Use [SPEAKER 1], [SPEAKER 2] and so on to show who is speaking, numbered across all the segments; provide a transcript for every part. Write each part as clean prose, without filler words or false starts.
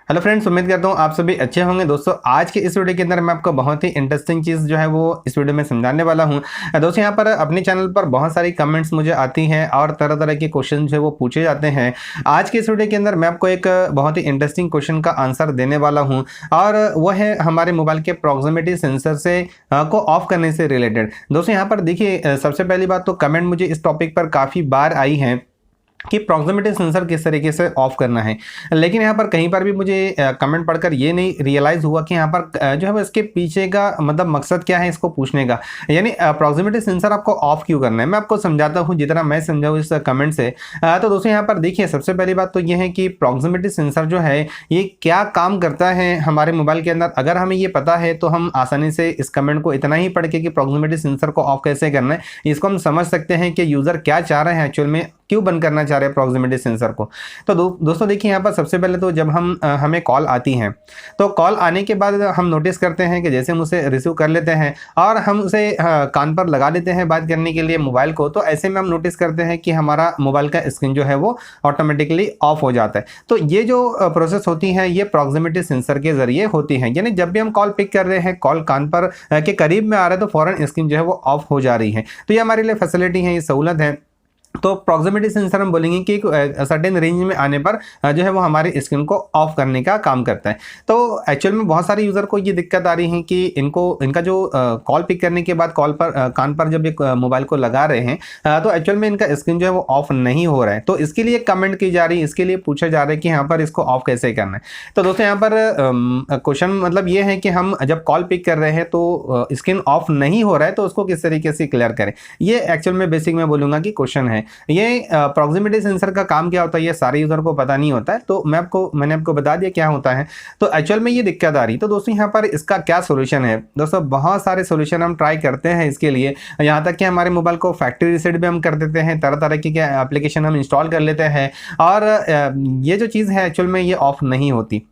[SPEAKER 1] Hello friends, उम्मीद करता हूँ आप सभी अच्छे होंगे। दोस्तों, आज के इस वीडियो के अंदर मैं आपको बहुत ही इंटरेस्टिंग चीज़ जो है वो इस वीडियो में समझाने वाला हूँ। दोस्तों, यहाँ पर अपने चैनल पर बहुत सारी कमेंट्स मुझे आती हैं और तरह तरह के क्वेश्चन जो है वो पूछे जाते हैं। आज के इस वीडियो के अंदर मैं आपको एक बहुत ही इंटरेस्टिंग क्वेश्चन का आंसर देने वाला हूँ और वह है हमारे मोबाइल के प्रॉक्सिमिटी सेंसर से को ऑफ करने से रिलेटेड। दोस्तों, यहाँ पर देखिए, सबसे पहली बात तो कमेंट मुझे इस टॉपिक पर काफ़ी बार आई है कि प्रॉक्सिमिटी सेंसर किस तरीके से ऑफ करना है, लेकिन यहाँ पर कहीं पर भी मुझे कमेंट पढ़कर ये नहीं रियलाइज़ हुआ कि यहाँ पर जो है वो इसके पीछे का मतलब मकसद क्या है इसको पूछने का, यानी प्रॉक्सिमिटी सेंसर आपको ऑफ क्यों करना है। मैं आपको समझाता हूँ जितना मैं समझाऊँ इस कमेंट से। तो दोस्तों, यहाँ पर देखिए, सबसे पहली बात तो ये है कि प्रॉक्सिमिटी सेंसर जो है ये क्या काम करता है हमारे मोबाइल के अंदर। अगर हमें ये पता है तो हम आसानी से इस कमेंट को इतना ही पढ़ के कि प्रॉक्सिमिटी सेंसर को ऑफ कैसे करना है, इसको हम समझ सकते हैं कि यूज़र क्या चाह रहे हैं, एक्चुअल में क्यों बंद करना चाह रहे हैं प्रॉक्सिमिटी सेंसर को। तो दोस्तों देखिए, यहाँ पर सबसे पहले तो जब हमें कॉल आती है तो कॉल आने के बाद हम नोटिस करते हैं कि जैसे हम उसे रिसीव कर लेते हैं और हम उसे कान पर लगा लेते हैं बात करने के लिए मोबाइल को, तो ऐसे में हम नोटिस करते हैं कि हमारा मोबाइल का स्क्रीन जो है वो ऑटोमेटिकली ऑफ हो जाता है। तो ये जो प्रोसेस होती है ये प्रॉक्सिमिटी सेंसर के जरिए होती है, यानी जब भी हम कॉल पिक कर रहे हैं, कॉल कान पर के करीब में आ रहा है तो फौरन स्क्रीन जो है वो ऑफ हो जा रही है। तो ये हमारे लिए फैसिलिटी है, ये सहूलत है। तो प्रॉक्सिमिटी सेंसर हम बोलेंगे कि सर्टेन रेंज में आने पर जो है वो हमारी स्क्रीन को ऑफ करने का काम करता है। तो एक्चुअल में बहुत सारे यूज़र को ये दिक्कत आ रही है कि इनका जो कॉल पिक करने के बाद कॉल पर कान पर जब एक मोबाइल को लगा रहे हैं तो एक्चुअल में इनका स्क्रीन जो है वो ऑफ नहीं हो रहा है। तो इसके लिए कमेंट की जा रही है, इसके लिए पूछा जा रहा है कि यहाँ पर इसको ऑफ कैसे करना है। तो दोस्तों, यहाँ पर क्वेश्चन मतलब ये है कि हम जब कॉल पिक कर रहे हैं तो स्क्रीन ऑफ नहीं हो रहा है तो उसको किस तरीके से क्लियर करें, ये एक्चुअल में बेसिक में बोलूँगा कि क्वेश्चन है। ये प्रॉक्सिमिटी सेंसर का काम क्या होता है ये सारे यूजर को पता नहीं होता है, तो मैंने आपको बता दिया क्या होता है। तो एक्चुअल में ये दिक्कत आ रही, तो दोस्तों यहाँ पर इसका क्या सोल्यूशन है। दोस्तों, बहुत सारे सोल्यूशन हम ट्राई करते हैं इसके लिए, यहाँ तक कि हमारे मोबाइल को फैक्ट्री रीसेट भी हम कर देते हैं, तरह तरह की एप्लीकेशन हम इंस्टॉल कर लेते हैं और ये जो चीज़ है एक्चुअल में ये ऑफ नहीं होती।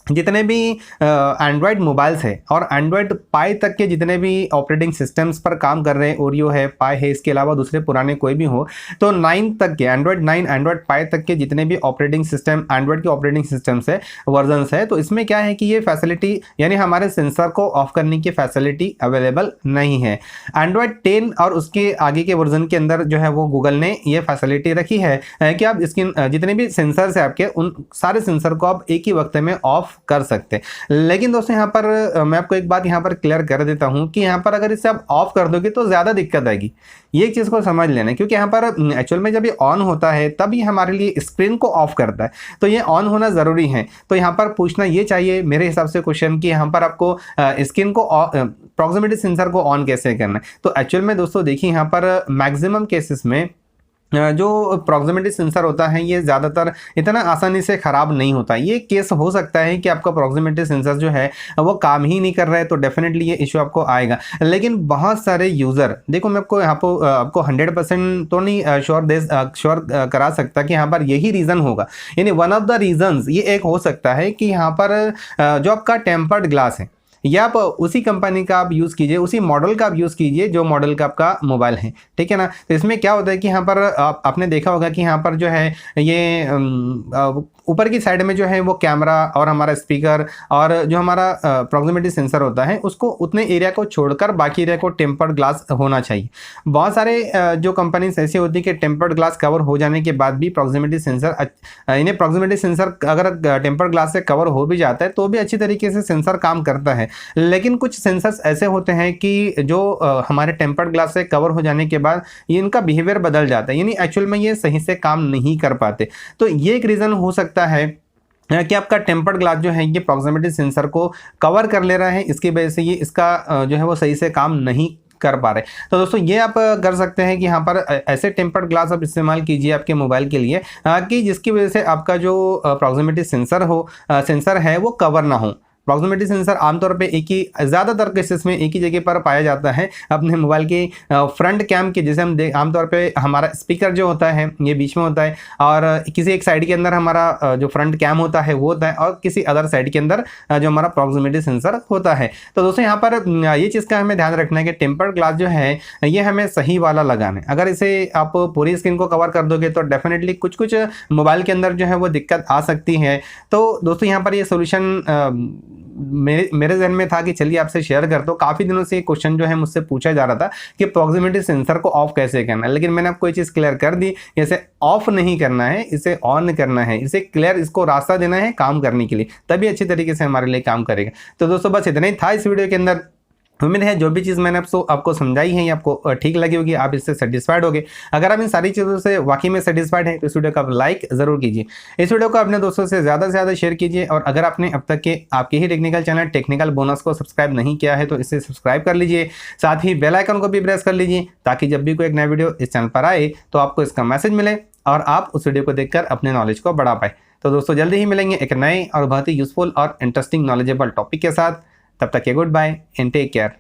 [SPEAKER 1] जितने भी एंड्रॉयड मोबाइल्स है और एंड्रॉयड पाई तक के जितने भी ऑपरेटिंग सिस्टम्स पर काम कर रहे हैं, ओरियो है, पाई है, इसके अलावा दूसरे पुराने कोई भी हो, तो 9 तक के एंड्रॉयड 9 एंड्रॉयड पाई तक के जितने भी ऑपरेटिंग सिस्टम एंड्रॉयड के ऑपरेटिंग सिस्टम्स है, वर्जन्स है, तो इसमें क्या है कि ये फैसिलिटी यानी हमारे सेंसर को ऑफ करने की फैसिलिटी अवेलेबल नहीं है। एंड्रॉयड 10 और उसके आगे के वर्जन के अंदर जो है वो गूगल ने ये फैसिलिटी रखी है कि आप इसकी जितने भी सेंसर्स है आपके, उन सारे सेंसर को आप एक ही वक्त में ऑफ कर सकते। लेकिन दोस्तों, यहाँ पर मैं आपको एक बात यहाँ पर क्लियर कर देता हूँ कि यहाँ पर अगर इसे आप ऑफ कर दोगे तो ज़्यादा दिक्कत आएगी, ये एक चीज़ को समझ लेना, क्योंकि यहाँ पर एक्चुअल में जब ये ऑन होता है तब ये हमारे लिए स्क्रीन को ऑफ करता है, तो ये ऑन होना ज़रूरी है। तो यहाँ पर पूछना ये चाहिए मेरे हिसाब से क्वेश्चन कि यहाँ पर आपको स्क्रीन को प्रॉक्सिमिटी सेंसर को ऑन कैसे करना है। तो एक्चुअल में दोस्तों देखिए, यहाँ पर मैक्सिमम केसेस में जो प्रॉक्सिमिटी सेंसर होता है ये ज़्यादातर इतना आसानी से ख़राब नहीं होता। ये केस हो सकता है कि आपका प्रॉक्सिमिटी सेंसर जो है वो काम ही नहीं कर रहा है, तो डेफिनेटली ये इशू आपको आएगा। लेकिन बहुत सारे यूज़र, देखो मैं आपको 100% तो नहीं श्योर करा सकता कि यहाँ पर यही रीज़न होगा, यानी वन ऑफ द रीज़न्स ये एक हो सकता है कि यहाँ पर जो आपका टेम्पर्ड ग्लास है, या आप उसी कंपनी का आप यूज़ कीजिए, उसी मॉडल का आप यूज़ कीजिए जो मॉडल का आपका मोबाइल है, ठीक है ना। तो इसमें क्या होता है कि यहाँ पर आपने देखा होगा कि यहाँ पर जो है ये ऊपर की साइड में जो है वो कैमरा और हमारा स्पीकर और जो हमारा प्रॉक्सिमिटी सेंसर होता है उसको उतने एरिया को छोड़कर बाकी एरिया को टेम्पर्ड ग्लास होना चाहिए। बहुत सारे जो कंपनीज ऐसी होती है कि टेम्पर्ड ग्लास कवर हो जाने के बाद भी प्रॉक्सिमिटी सेंसर इन्हें प्रॉक्सिमिटी सेंसर अगर टेम्पर्ड ग्लास से कवर हो भी जाता है तो भी अच्छी तरीके से सेंसर काम करता है। लेकिन कुछ सेंसर्स ऐसे होते हैं कि जो हमारे टेम्पर्ड ग्लास से कवर हो जाने के बाद ये इनका बिहेवियर बदल जाता है, यानी एक्चुअल में ये सही से काम नहीं कर पाते। तो ये एक रीज़न हो सकता है कि आपका टेम्पर्ड ग्लास जो है ये प्रॉक्सिमिटी सेंसर को कवर कर ले रहा है, इसकी वजह से ये इसका जो है वो सही से काम नहीं कर पा रहे। तो दोस्तों, ये आप कर सकते हैं कि यहाँ पर ऐसे टेम्पर्ड ग्लास आप इस्तेमाल कीजिए आपके मोबाइल के लिए कि जिसकी वजह से आपका जो प्रॉक्सिमिटी सेंसर है वो कवर ना हो। प्रॉक्सिमिटी सेंसर आमतौर पे ज़्यादातर केसेस में एक ही जगह पर पाया जाता है, अपने मोबाइल के फ्रंट कैम के, जैसे हम आमतौर पे हमारा स्पीकर जो होता है ये बीच में होता है और किसी एक साइड के अंदर हमारा जो फ्रंट कैम होता है वो होता है और किसी अदर साइड के अंदर जो हमारा प्रॉक्सिमिटी सेंसर होता है। तो दोस्तों यहाँ पर ये चीज़ का हमें ध्यान रखना है कि टेम्पर्ड ग्लास जो है ये हमें सही वाला लगाना है। अगर इसे आप पूरी स्क्रीन को कवर कर दोगे तो डेफिनेटली कुछ कुछ मोबाइल के अंदर जो है वो दिक्कत आ सकती है। तो दोस्तों यहाँ पर ये सोल्यूशन मेरे जहन में था कि चलिए आपसे शेयर करता हूँ। काफ़ी दिनों से ये क्वेश्चन जो है मुझसे पूछा जा रहा था कि प्रॉक्सिमिटी सेंसर को ऑफ कैसे करना है, लेकिन मैंने आपको ये चीज़ क्लियर कर दी, इसे ऑफ नहीं करना है, इसे ऑन करना है, इसे क्लियर इसको रास्ता देना है काम करने के लिए, तभी अच्छी तरीके से हमारे लिए काम करेगा। तो दोस्तों बस इतना ही था इस वीडियो के अंदर। उम्मीद है जो भी चीज़ मैंने आपको समझाई है ये आपको ठीक लगी होगी, आप इससे सेटिस्फाइड होगे। अगर आप इन सारी चीज़ों से वाकई में सेटिस्फाइड हैं तो इस वीडियो को आप लाइक ज़रूर कीजिए, इस वीडियो को अपने दोस्तों से ज़्यादा से ज़्यादा शेयर कीजिए। और अगर आपने अब तक के आपके ही टेक्निकल चैनल टेक्निकल बोनस को सब्सक्राइब नहीं किया है तो इसे सब्सक्राइब कर लीजिए, साथ ही बेल आइकन को भी प्रेस कर लीजिए ताकि जब भी कोई एक नया वीडियो इस चैनल पर आए तो आपको इसका मैसेज मिले और आप उस वीडियो को देखकर अपने नॉलेज को बढ़ा पाए। तो दोस्तों जल्दी ही मिलेंगे एक नए और बहुत ही यूजफुल और इंटरेस्टिंग नॉलेजेबल टॉपिक के साथ। तब तक के good bye and take care.